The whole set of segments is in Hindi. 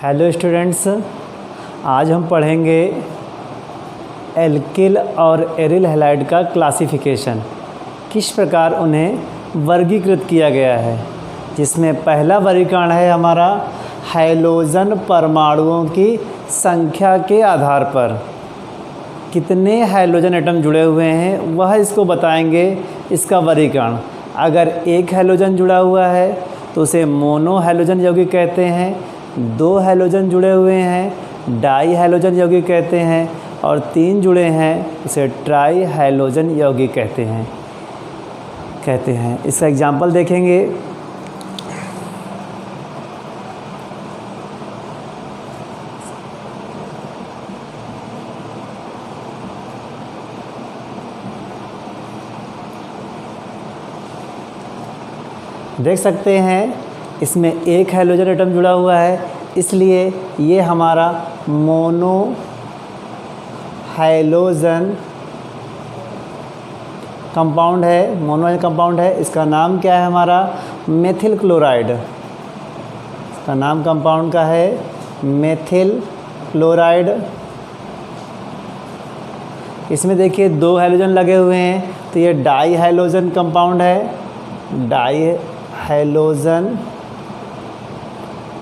हेलो स्टूडेंट्स, आज हम पढ़ेंगे एल्किल और एरिल हैलाइड का क्लासिफिकेशन, किस प्रकार उन्हें वर्गीकृत किया गया है। जिसमें पहला वर्गीकरण है हमारा हैलोजन परमाणुओं की संख्या के आधार पर कितने हैलोजन एटम जुड़े हुए हैं वह इसको बताएंगे। इसका वर्गीकरण, अगर एक हैलोजन जुड़ा हुआ है तो उसे मोनो हैलोजन यौगिक कहते हैं, दो हैलोजन जुड़े हुए हैं डाई हैलोजन यौगिक कहते हैं, और तीन जुड़े हैं उसे ट्राई हैलोजन यौगिक कहते हैं। इसका एग्जाम्पल देखेंगे। देख सकते हैं इसमें एक हैलोजन एटम जुड़ा हुआ है, इसलिए ये हमारा मोनो हैलोजन कंपाउंड है। इसका नाम क्या है हमारा मेथिल क्लोराइड। इसका नाम कंपाउंड का है मेथिल क्लोराइड। इसमें देखिए दो हैलोजन लगे हुए हैं तो ये डाई हैलोजन कंपाउंड है, डाई हैलोजन।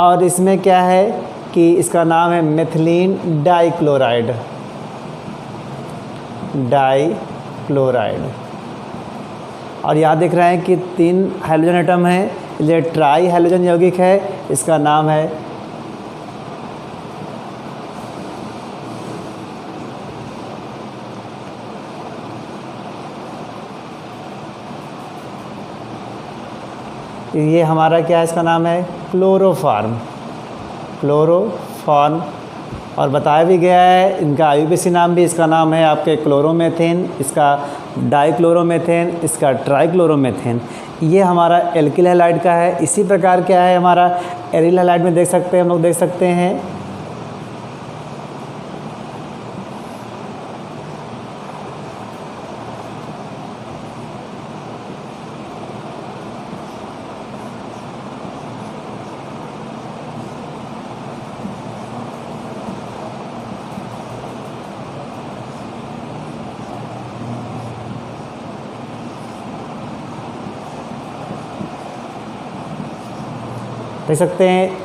और इसमें क्या है कि इसका नाम है मेथिलीन डाइक्लोराइड। और यहाँ देख रहे हैं कि तीन हैलोजन एटम है, इसलिए ट्राई हैलोजन यौगिक है। इसका नाम है ये हमारा क्या है, इसका नाम है क्लोरोफॉर्म। और बताया भी गया है इनका आईयूपीएसी नाम भी, इसका नाम है आपके क्लोरोमेथेन, इसका डाइक्लोरोमेथेन, इसका ट्राइक्लोरोमेथेन। ये हमारा एल्किल हैलाइड का है। इसी प्रकार क्या है हमारा एरिल हैलाइड में देख सकते हैं, हम लोग देख सकते हैं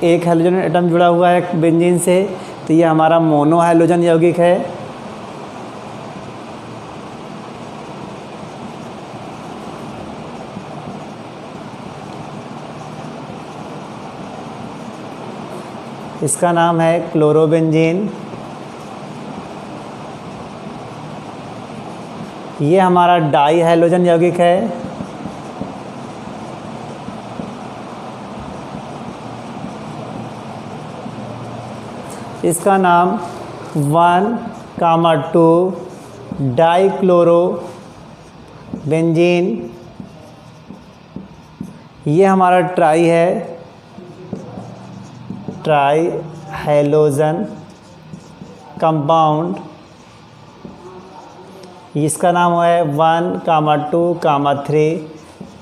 एक हैलोजन एटम जुड़ा हुआ है बेंजीन से, तो ये हमारा मोनो हैलोजन यौगिक है। इसका नाम है क्लोरोबेंजीन। ये हमारा डाई हैलोजन यौगिक है। इसका नाम 1,2 डाइक्लोरोबेंजीन। ये हमारा ट्राई है, ट्राई हैलोजन कंपाउंड। इसका नाम है 1,2,3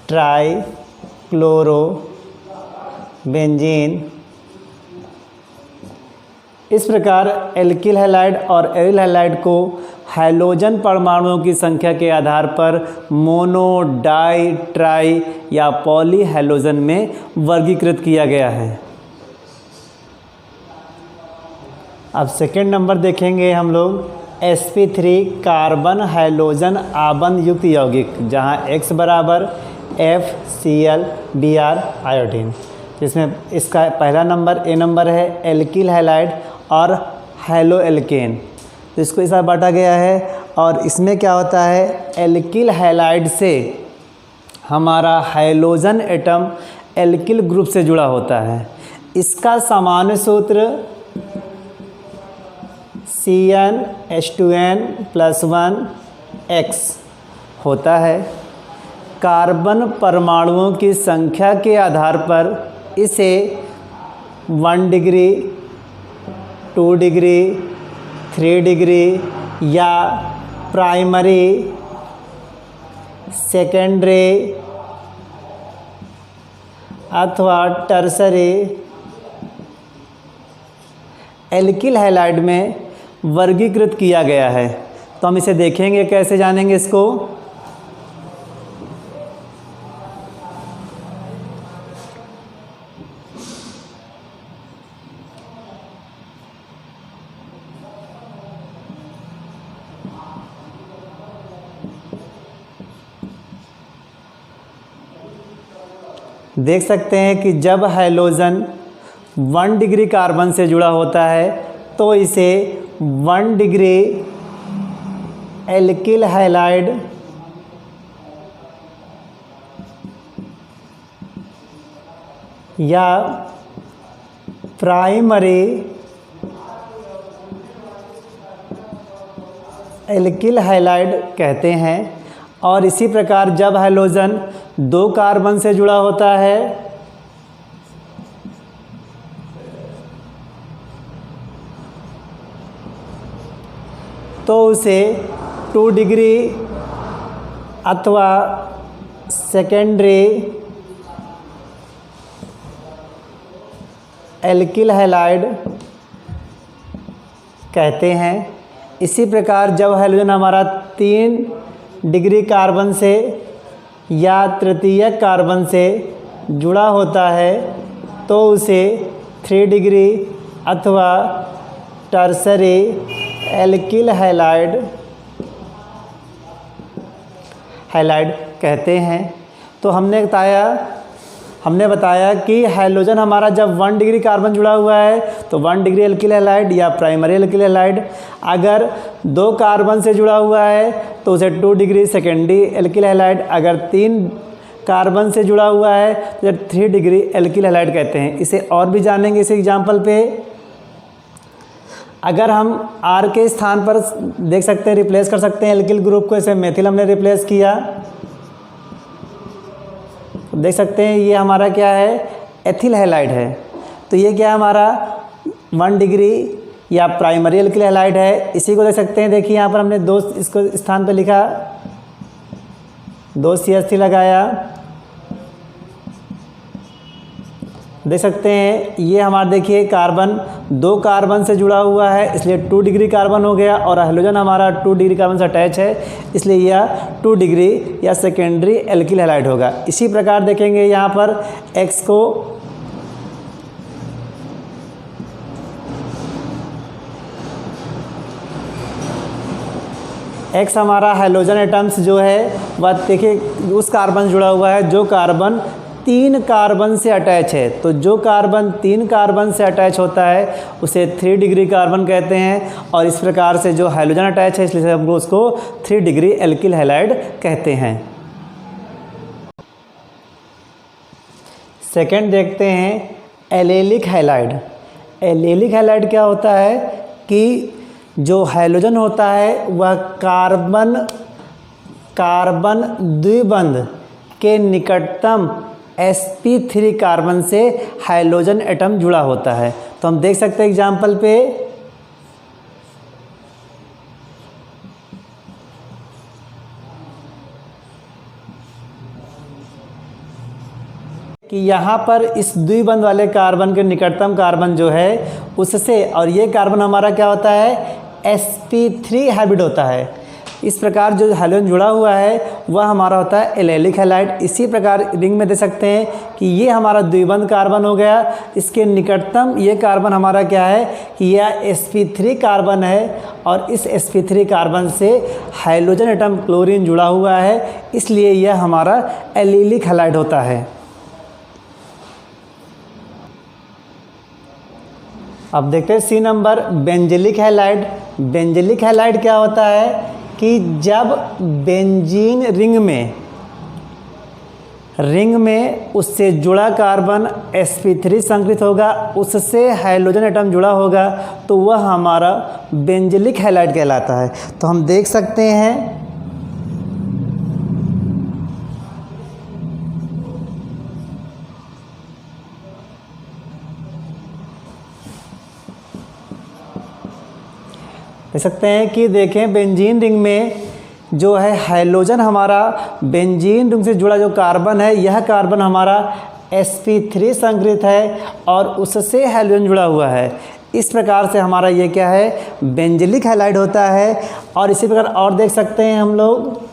ट्राई क्लोरोबेंजीन। इस प्रकार एल्किल हैलाइड और एरिल हैलाइड को हैलोजन परमाणुओं की संख्या के आधार पर मोनो, डाई, ट्राई या पॉली हैलोजन में वर्गीकृत किया गया है। अब सेकेंड नंबर देखेंगे हम लोग sp3 कार्बन हैलोजन आबंध युक्त यौगिक, जहां X बराबर FCl Br आयोडीन। जिसमें इसका पहला नंबर A नंबर है एल्किल हैलाइड और हैलो एल्केन, तो इसको इस बांटा गया है। और इसमें क्या होता है, एल्किल हैलाइड से हमारा हैलोजन एटम एल्किल ग्रुप से जुड़ा होता है। इसका सामान्य सूत्र CnH2n+1 होता है। कार्बन परमाणुओं की संख्या के आधार पर इसे 1 डिग्री, 2 डिग्री, 3 डिग्री या प्राइमरी, सेकेंडरी अथवा टर्सरी एल्किल हैलाइड में वर्गीकृत किया गया है। तो हम इसे देखेंगे, कैसे जानेंगे इसको। देख सकते हैं कि जब हाइड्रोजन 1 डिग्री कार्बन से जुड़ा होता है तो इसे 1 डिग्री एल्किल हैलाइड या प्राइमरी एल्किल हैलाइड कहते हैं। और इसी प्रकार जब हाइड्रोजन 2 कार्बन से जुड़ा होता है तो उसे 2 डिग्री अथवा सेकेंडरी एल्किल हैलाइड कहते हैं। इसी प्रकार जब हाइड्रोजन हमारा 3 डिग्री कार्बन से या तृतीयक कार्बन से जुड़ा होता है तो उसे 3 डिग्री अथवा टर्सरी एल्किल हैलाइड कहते हैं। तो हमने बताया कि हाइड्रोजन हमारा जब 1 डिग्री कार्बन जुड़ा हुआ है तो 1 डिग्री एल्किल हैलाइड या प्राइमरी एल्किल हैलाइड, अगर 2 कार्बन से जुड़ा हुआ है तो उसे 2 डिग्री सेकेंडरी एल्किल हैलाइड, अगर 3 कार्बन से जुड़ा हुआ है तो 3 डिग्री एल्किल हैलाइड कहते हैं। इसे और भी जानेंगे इस एग्जाम्पल पे। अगर हम R के स्थान पर देख सकते हैं, रिप्लेस कर सकते हैं एल्किल ग्रुप को, इसे मेथिल हमने रिप्लेस किया, देख सकते हैं ये हमारा क्या है, एथिल हैलाइड है। तो ये क्या है हमारा 1 डिग्री या प्राइमरी एल्किल हैलाइड है। इसी को देख सकते हैं, देखिए यहाँ पर हमने 2 इसको स्थान पर लिखा, 2 CH3 लगाया, देख सकते हैं ये हमारा देखिए कार्बन 2 कार्बन से जुड़ा हुआ है इसलिए 2 डिग्री कार्बन हो गया, और हाइड्रोजन हमारा 2 डिग्री कार्बन से अटैच है इसलिए यह 2 डिग्री या सेकेंडरी एल्किल हैलाइड होगा। इसी प्रकार देखेंगे यहाँ पर X को, X हमारा हाइड्रोजन एटम्स जो है वह देखिए उस कार्बन से जुड़ा हुआ है जो कार्बन 3 कार्बन से अटैच है। तो जो कार्बन 3 कार्बन से अटैच होता है उसे 3 डिग्री कार्बन कहते हैं, और इस प्रकार से जो हाइड्रोजन अटैच है इसलिए हम उसको 3 डिग्री एल्किल हैलाइड कहते हैं। सेकंड देखते हैं एलेलिक हैलाइड। एलेलिक हैलाइड क्या होता है कि जो हाइड्रोजन होता है वह कार्बन द्विबंध के निकटतम sp3 कार्बन से हाइड्रोजन एटम जुड़ा होता है। तो हम देख सकते हैं एग्जाम्पल पे, कि यहाँ पर इस द्विबंध वाले कार्बन के निकटतम कार्बन जो है उससे, और ये कार्बन हमारा क्या होता है, sp3 हाइब्रिड होता है। इस प्रकार जो हाइड्रोजन जुड़ा हुआ है वह हमारा होता है एलेलिक हैलाइड। इसी प्रकार रिंग में देख सकते हैं कि ये हमारा द्विबंध कार्बन हो गया, इसके निकटतम ये कार्बन हमारा क्या है कि यह sp3 कार्बन है, और इस sp3 कार्बन से हाइड्रोजन एटम क्लोरीन जुड़ा हुआ है इसलिए यह हमारा एलेलिक हैलाइड होता है। अब देखते हैं C number, benzylic halide. Benzylic halide क्या होता है कि जब बेंजीन रिंग में उससे जुड़ा कार्बन sp3 संकलित होगा, उससे हाइड्रोजन एटम जुड़ा होगा तो वह हमारा बेंजिलिक हैलाइड कहलाता है। तो हम देख सकते हैं कि देखें बेंजीन रिंग में जो है हाइड्रोजन हमारा बेंजीन रिंग से जुड़ा जो कार्बन है यह कार्बन हमारा sp3 संकलित है और उससे हाइड्रोजन जुड़ा हुआ है। इस प्रकार से हमारा ये क्या है, बेंजिलिक हैलाइड होता है। और इसी प्रकार और देख सकते हैं हम लोग,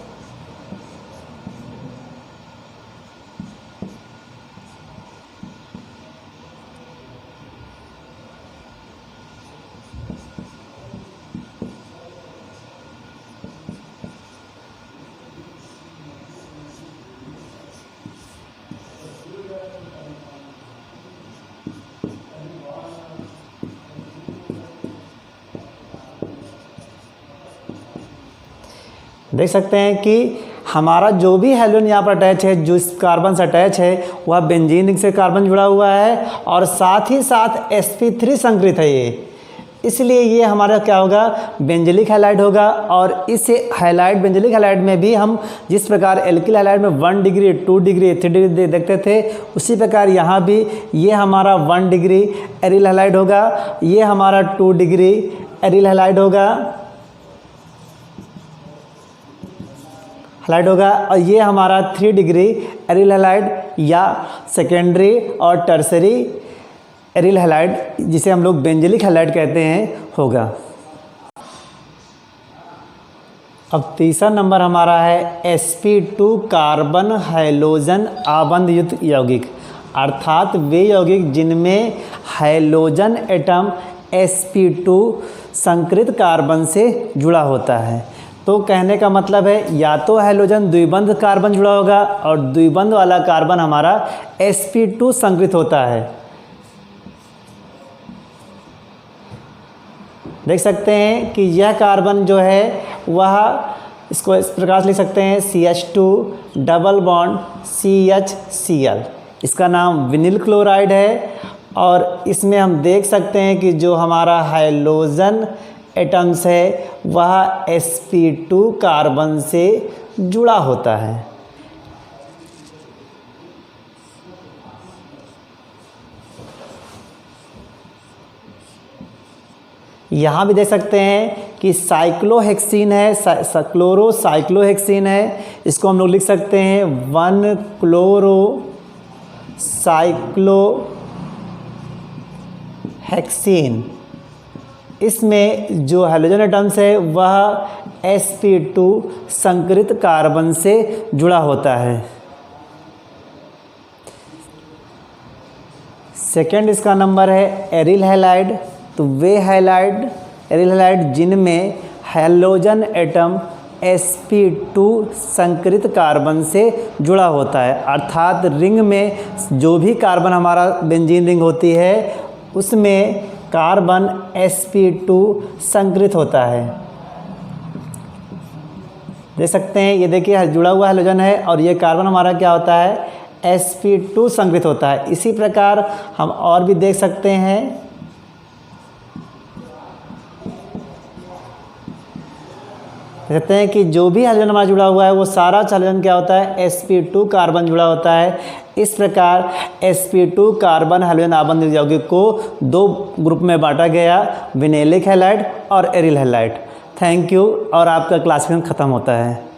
देख सकते हैं कि हमारा जो भी हैलोजन यहाँ पर अटैच है, जो इस कार्बन से अटैच है, वह बेंजीन रिंग से कार्बन जुड़ा हुआ है और साथ ही साथ sp3 संकृत है ये, इसलिए ये हमारा क्या होगा, बेंजिलिक हैलाइड होगा। और इस हैलाइड, बेंजिलिक हैलाइड में भी हम जिस प्रकार एल्किल हैलाइड में 1 डिग्री, 2 डिग्री, 3 डिग्री देखते थे, उसी प्रकार यहाँ भी ये हमारा 1 डिग्री एरिल हैलाइड होगा, ये हमारा 2 डिग्री एरिल हैलाइड होगा, और ये हमारा 3 डिग्री एरिल हैलाइड या सेकेंडरी और टर्सरी एरिल हैलाइड, जिसे हम लोग बेंजिलिक हैलाइड कहते हैं, होगा। अब तीसरा नंबर हमारा है sp2 कार्बन हैलोजन आबंध युक्त यौगिक, अर्थात वे यौगिक जिनमें हैलोजन एटम sp2 संकृत कार्बन से जुड़ा होता है। तो कहने का मतलब है या तो हैलोजन द्विबंध कार्बन जुड़ा होगा और द्विबंध वाला कार्बन हमारा sp2 संकृत होता है। देख सकते हैं कि यह कार्बन जो है वह, इसको इस प्रकार से लिख सकते हैं CH2 डबल बॉन्ड CHCl, इसका नाम विनिल क्लोराइड है। और इसमें हम देख सकते हैं कि जो हमारा हैलोजन एटम्स है वह sp2 कार्बन से जुड़ा होता है। यहाँ भी देख सकते हैं कि साइक्लोहेक्सीन है, क्लोरोसाइक्लोहेक्सीन है, इसको हम लोग लिख सकते हैं 1 क्लोरोसाइक्लोहेक्सीन। इसमें जो हैलोजन एटम्स है वह sp2 संकृत कार्बन से जुड़ा होता है। सेकेंड इसका नंबर है एरिल हैलाइड। तो वे एरिल हैलाइड जिनमें हैलोजन एटम sp2 संकृत कार्बन से जुड़ा होता है, अर्थात रिंग में जो भी कार्बन हमारा बेंजीन रिंग होती है उसमें कार्बन sp2 संकृत होता है। देख सकते हैं, ये देखिए जुड़ा हुआ हैलोजन है और ये कार्बन हमारा क्या होता है, sp2 संकृत होता है। इसी प्रकार हम और भी देख सकते हैं, कहते हैं कि जो भी हैलोजन हमारा जुड़ा हुआ है वो सारा हैलोजन क्या होता है, sp2 कार्बन जुड़ा होता है। इस प्रकार sp2 कार्बन हैलोजन आबंध यौगिक को 2 ग्रुप में बांटा गया, विनेलिक हैलाइड और एरिल हैलाइड। Thank you. और आपका क्लासिफिकेशन ख़त्म होता है।